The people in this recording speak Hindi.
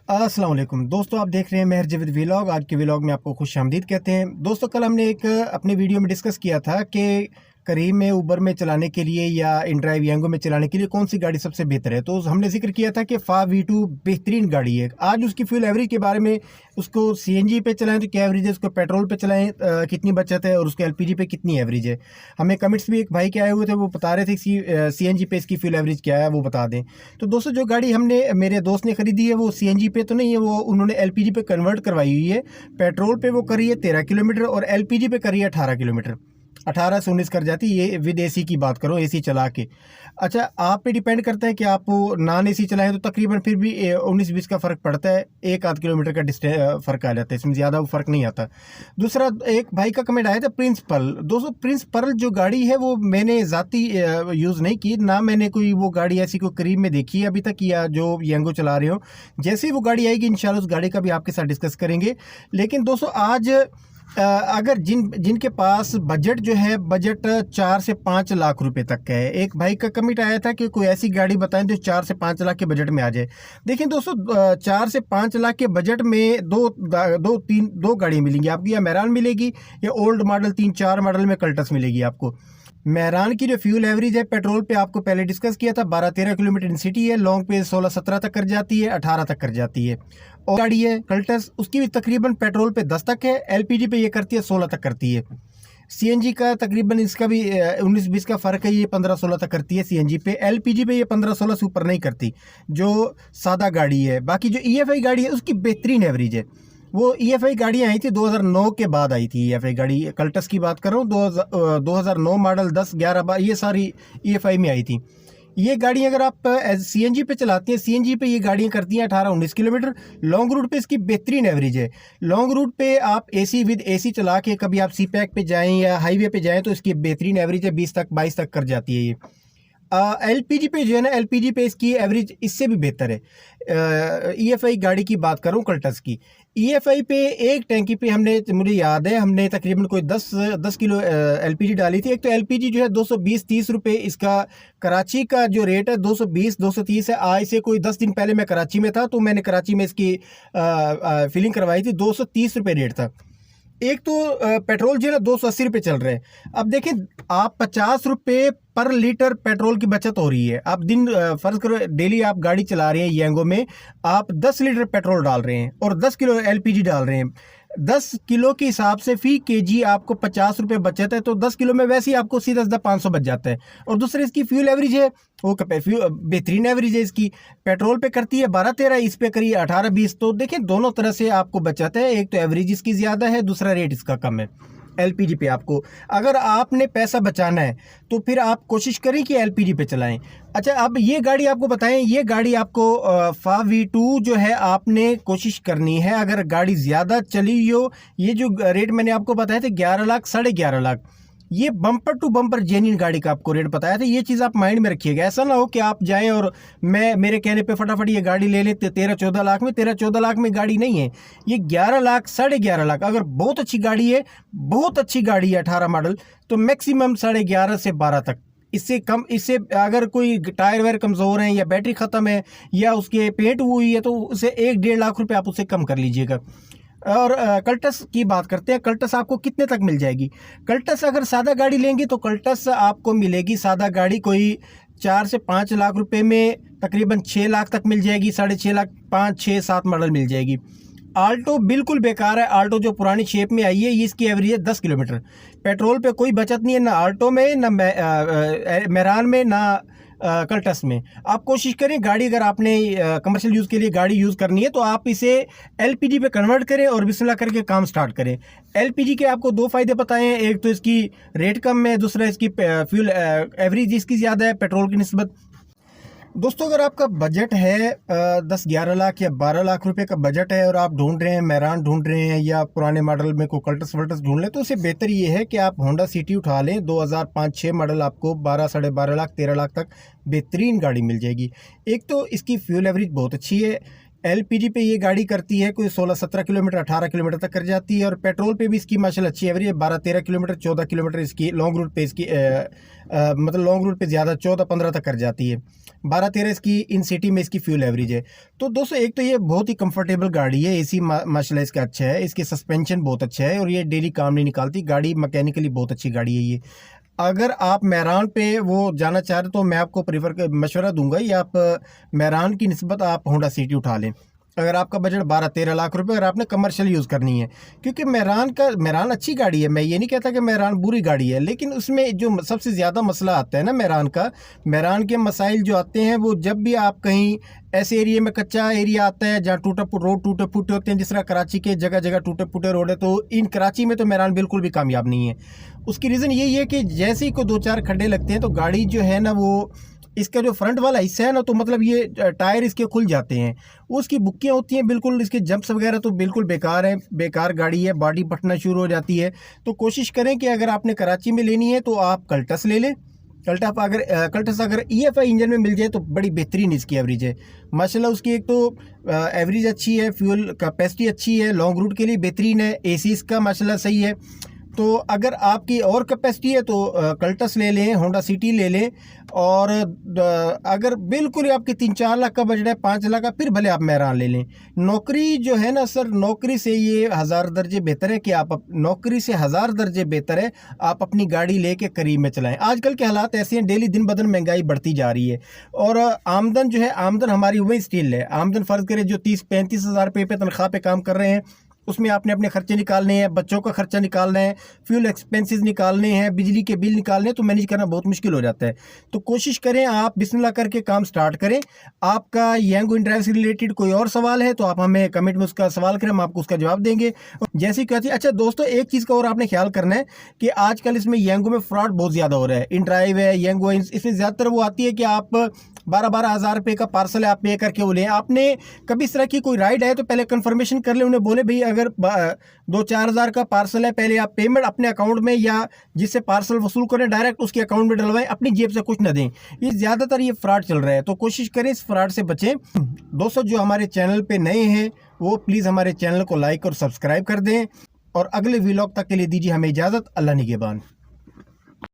अस्सलाम वालेकुम दोस्तों, आप देख रहे हैं मेहर जवीद व्लॉग। आज के व्लॉग में आपको खुश आमदीद कहते हैं। दोस्तों, कल हमने एक अपने वीडियो में डिस्कस किया था कि करीम में उबर में चलाने के लिए या इनड्राइव यांगो में चलाने के लिए कौन सी गाड़ी सबसे बेहतर है। तो हमने जिक्र किया था कि फा V2 बेहतरीन गाड़ी है। आज उसकी फ्यूल एवरेज के बारे में, उसको CNG पे चलाएं तो क्या एवरेज है, उसको पेट्रोल पे चलाएं कितनी बचत है, और उसको LPG पे कितनी एवरेज है। हमें कमेंट्स भी एक भाई के आए हुए थे, वो बता रहे थे CNG पे इसकी फ्यूल एवरेज क्या है, वो बता दें। तो दोस्तों, जो गाड़ी हमने मेरे दोस्त ने खरीदी है वो CNG पे तो नहीं है, वो उन्होंने LPG पे कन्वर्ट करवाई हुई है। पेट्रोल पे वो करी है 13 किलोमीटर और LPG पे करी है 18 किलोमीटर। 18 से 19 कर जाती है, ये विद AC की बात करो, AC चला के। अच्छा, आप पे डिपेंड करता है कि आप नॉन AC चलाएं तो तकरीबन फिर भी 19-20 का फ़र्क पड़ता है, 1-8 किलोमीटर का फ़र्क आ जाता है, इसमें ज़्यादा वो फ़र्क नहीं आता। दूसरा, एक भाई का कमेंट आया था प्रिंस पर्ल। दोस्तों, प्रिंस पर्ल जो गाड़ी है वो मैंने ज़ाती यूज़ नहीं की, ना मैंने कोई वो गाड़ी ऐसी कोई करीब में देखी है अभी तक, या जो यांगो चला रहे हो। जैसे ही वो गाड़ी आएगी इंशाल्लाह उस गाड़ी का भी आपके साथ डिस्कस करेंगे। लेकिन दोस्तों, आज अगर जिनके पास बजट जो है, बजट 4 से 5 लाख रुपए तक का है। एक भाई का कमेंट आया था कि कोई ऐसी गाड़ी बताएं जो 4 से 5 लाख के बजट में आ जाए। देखिए दोस्तों, 4 से 5 लाख के बजट में दो गाड़ी मिलेंगी आपको। या मैरान मिलेगी या ओल्ड मॉडल 3-4 मॉडल में कल्टस मिलेगी आपको। मैरान की जो फ्यूल एवरेज है पेट्रोल पे आपको पहले डिस्कस किया था, 12-13 किलोमीटर इन सिटी है, लॉन्ग पे 16-17 तक कर जाती है, 18 तक कर जाती है। और गाड़ी है कल्टस, उसकी भी तकरीबन पेट्रोल पे 10 तक है, LPG पे ये करती है 16 तक करती है। CNG का तकरीबन इसका भी 19-20 का फ़र्क है, ये 15-16 तक करती है CNG पे। LPG पे ये 15-16 से ऊपर नहीं करती, जो सादा गाड़ी है। बाकी जो EFI गाड़ी है उसकी बेहतरीन एवरेज है। वो EFI गाड़ियाँ आई थी 2009 के बाद आई थी। EFI गाड़ी कल्टस की बात कर रहा हूँ, 2009 मॉडल 10-11 ये सारी EFI में आई थी। ये गाड़ी अगर आप CNG पे चलाती हैं, CNG पे ये गाड़ियाँ करती हैं 18-19 किलोमीटर। लॉन्ग रूट पे इसकी बेहतरीन एवरेज है। लॉन्ग रूट पे आप AC विद AC चला के कभी आप CPAC पे जाएं या हाईवे पे जाएं तो इसकी बेहतरीन एवरेज है, 20 तक कर जाती है ये। LPG पे जो है ना, LPG पे इसकी एवरेज इससे भी बेहतर है। EFI गाड़ी की बात करूँ कल्टस की, EFI पे एक टैंकी पे हमने, मुझे याद है, हमने तकरीबन कोई 10 किलो LPG डाली थी। एक तो LPG जो है 220-30 रुपये इसका, कराची का जो रेट है 220-230 है। आज से कोई 10 दिन पहले मैं कराची में था तो मैंने कराची में इसकी फिलिंग करवाई थी, 230 रुपये रेट था। एक तो पेट्रोल जो है ना 280 रुपये चल रहे हैं। अब देखें, आप 50 रुपये पर लीटर पेट्रोल की बचत हो रही है। आप फर्ज करो डेली आप गाड़ी चला रहे हैं यांगो में, आप 10 लीटर पेट्रोल डाल रहे हैं और 10 किलो LPG डाल रहे हैं। 10 किलो के हिसाब से फी kg आपको 50 रुपये बचत है, तो 10 किलो में वैसे ही आपको सीधा 500 बच जाता है। और दूसरे इसकी फ्यूल एवरेज है वो बेहतरीन एवरेज है इसकी। पेट्रोल पे करती है 12-13, इस पे करिए 18-20। तो देखें, दोनों तरह से आपको बचत है। एक तो एवरेज इसकी ज़्यादा है, दूसरा रेट इसका कम है। LPG पे आपको, अगर आपने पैसा बचाना है तो फिर आप कोशिश करें कि LPG पे चलाएं। अच्छा, अब ये गाड़ी आपको बताएं, ये गाड़ी आपको फा V2 जो है, आपने कोशिश करनी है अगर गाड़ी ज़्यादा चली हो। ये जो रेट मैंने आपको बताया था 11 लाख 11.5 लाख, ये बम्पर टू बम्पर जेन्युइन गाड़ी का आपको रेट बताया था। ये चीज़ आप माइंड में रखिएगा। ऐसा ना हो कि आप जाएं और मेरे कहने पे फटाफट ये गाड़ी ले लेते 13-14 लाख में। 13-14 लाख में गाड़ी नहीं है ये, 11 लाख 11.5 लाख। अगर बहुत अच्छी गाड़ी है, बहुत अच्छी गाड़ी है 18 मॉडल, तो मैक्सिमम 11.5 से 12 तक। इससे कम, इससे अगर कोई टायर वायर कमज़ोर हैं या बैटरी ख़त्म है या उसके पेंट हुई है तो उसे 1-1.5 लाख रुपये आप उससे कम कर लीजिएगा। और कल्टस की बात करते हैं, कल्टस आपको कितने तक मिल जाएगी। कल्टस अगर सादा गाड़ी लेंगे तो कल्टस आपको मिलेगी, सादा गाड़ी कोई 4 से 5 लाख रुपए में तकरीबन 6 लाख तक मिल जाएगी, 6.5 लाख, 5-6-7 मॉडल मिल जाएगी। आल्टो बिल्कुल बेकार है। आल्टो जो पुरानी शेप में आई है, ये इसकी एवरेज है 10 किलोमीटर। पेट्रोल पे कोई बचत नहीं है, ना आल्टो में, ना मैरान में, ना कल्टस में। आप कोशिश करें, गाड़ी अगर आपने कमर्शियल यूज़ के लिए गाड़ी यूज़ करनी है तो आप इसे LPG पे कन्वर्ट करें और बिस्मिल्लाह करके काम स्टार्ट करें। LPG के आपको 2 फ़ायदे बताए हैं, एक तो इसकी रेट कम है, दूसरा इसकी फ्यूल एवरेज इसकी ज़्यादा है पेट्रोल की निस्बत। दोस्तों, अगर आपका बजट है 10-11 लाख या 12 लाख रुपए का बजट है और आप ढूंढ रहे हैं, मैरान ढूंढ रहे हैं या पुराने मॉडल में कोई कल्टस वल्टस ढूंढ लें, तो उससे बेहतर ये है कि आप होंडा सिटी उठा लें। 2005-6 मॉडल आपको 12-12.5 लाख 13 लाख तक बेहतरीन गाड़ी मिल जाएगी। एक तो इसकी फ्यूल एवरेज बहुत अच्छी है, एलपीजी पे ये गाड़ी करती है कोई 16-17 किलोमीटर 18 किलोमीटर तक कर जाती है, और पेट्रोल पे भी इसकी माशाल्लाह अच्छी एवरेज है। 12-13 किलोमीटर 14 किलोमीटर इसकी लॉन्ग रूट पे इसकी मतलब लॉन्ग रूट पे ज़्यादा 14-15 तक कर जाती है। 12-13 इसकी इन सिटी में इसकी फ्यूल एवरेज है। तो दोस्तों एक तो ये बहुत ही कंफर्टेबल गाड़ी है, एसी माशाल्लाह इसका अच्छा है, इसके सस्पेंशन बहुत अच्छा है, और ये डेली काम नहीं निकालती गाड़ी, मैकेनिकली बहुत अच्छी गाड़ी है ये। अगर आप मेहरान पे वो जाना चाह रहे तो मैं आपको मशवरा दूंगा, या आप मेहरान की निस्बत आप होंडा सिटी उठा लें, अगर आपका बजट 12-13 लाख रुपए, अगर आपने कमर्शियल यूज़ करनी है। क्योंकि मेहरान अच्छी गाड़ी है, मैं ये नहीं कहता कि मेहरान बुरी गाड़ी है, लेकिन उसमें जो सबसे ज़्यादा मसला आता है ना मेहरान के मसाइल जो आते हैं वो जब भी आप कहीं ऐसे एरिया में, कच्चा एरिया आता है जहाँ रोड टूटे फूटे होते हैं, जिस तरह कराची के जगह जगह टूटे फूटे रोड है, तो इन कराची में तो मेहरान बिल्कुल भी कामयाब नहीं है। उसकी रीज़न यही है कि जैसे ही कोई 2-4 खड्डे लगते हैं तो गाड़ी जो है ना, वो इसका जो फ्रंट वाला हिस्सा है ना, तो मतलब ये टायर इसके खुल जाते हैं, उसकी बुक्कियाँ होती हैं बिल्कुल, इसके जंप्स वगैरह तो बिल्कुल बेकार है, बेकार गाड़ी है, बॉडी फटना शुरू हो जाती है। तो कोशिश करें कि अगर आपने कराची में लेनी है तो आप कल्टस ले लें। कल्टस अगर EFI इंजन में मिल जाए तो बड़ी बेहतरीन इसकी एवरेज है माशाल्लाह। उसकी एक तो एवरेज अच्छी है, फ्यूल कैपेसिटी अच्छी है, लॉन्ग रूट के लिए बेहतरीन है, AC इसका माशाल्लाह सही है। तो अगर आपकी और कैपेसिटी है तो कल्टस ले लें, होंडा सिटी ले लें, और अगर बिल्कुल ही आपकी 3-4 लाख का बजट है, 5 लाख का, फिर भले आप मेहरान ले लें। नौकरी जो है ना सर, नौकरी से ये 1000 दर्जे बेहतर है कि नौकरी से 1000 दर्जे बेहतर है आप अपनी गाड़ी लेके करीब में चलाएं। आजकल के हालात ऐसे हैं, डेली दिन ब दिन महंगाई बढ़ती जा रही है, और आमदन जो है, आमदन हमारी वही स्टिल है। आमदन फ़र्ज़ करें जो 30-35 हज़ार रुपये पे तनख्वाह पे काम कर रहे हैं, उसमें आपने अपने खर्चे निकालने हैं, बच्चों का खर्चा निकालना है, फ्यूल एक्सपेंसेस निकालने हैं, बिजली के बिल निकालने हैं, तो मैनेज करना बहुत मुश्किल हो जाता है। तो कोशिश करें आप बिस्मिल्लाह करके काम स्टार्ट करें। आपका यांगो इंड्राइव से रिलेटेड कोई और सवाल है तो आप हमें कमेंट में उसका सवाल करें, हम आपको उसका जवाब देंगे जैसे कहती है। अच्छा दोस्तों, एक चीज़ का और आपने ख्याल करना है कि आजकल इसमें यांगो में फ्रॉड बहुत ज़्यादा हो रहा है। इंड्राइव है, यांगो है, इसमें ज़्यादातर वो आती है कि आप 12-12 हज़ार रुपये का पार्सल है, आप पे करके वो लें। आपने कभी इस तरह की कोई राइड है तो पहले कन्फर्मेशन कर लें, उन्हें बोले भाई अगर 2-4 हज़ार का पार्सल है, पहले आप पेमेंट अपने अकाउंट में या जिससे पार्सल वसूल करें डायरेक्ट उसके अकाउंट में डलवाएं, अपनी जेब से कुछ ना दें। ये ज़्यादातर ये फ्रॉड चल रहा है, तो कोशिश करें इस फ्रॉड से बचें। दोस्तों जो हमारे चैनल पे नए हैं वो प्लीज़ हमारे चैनल को लाइक और सब्सक्राइब कर दें, और अगले व्लॉग तक के लिए दीजिए हमें इजाज़त। अल्लाह निगहबान।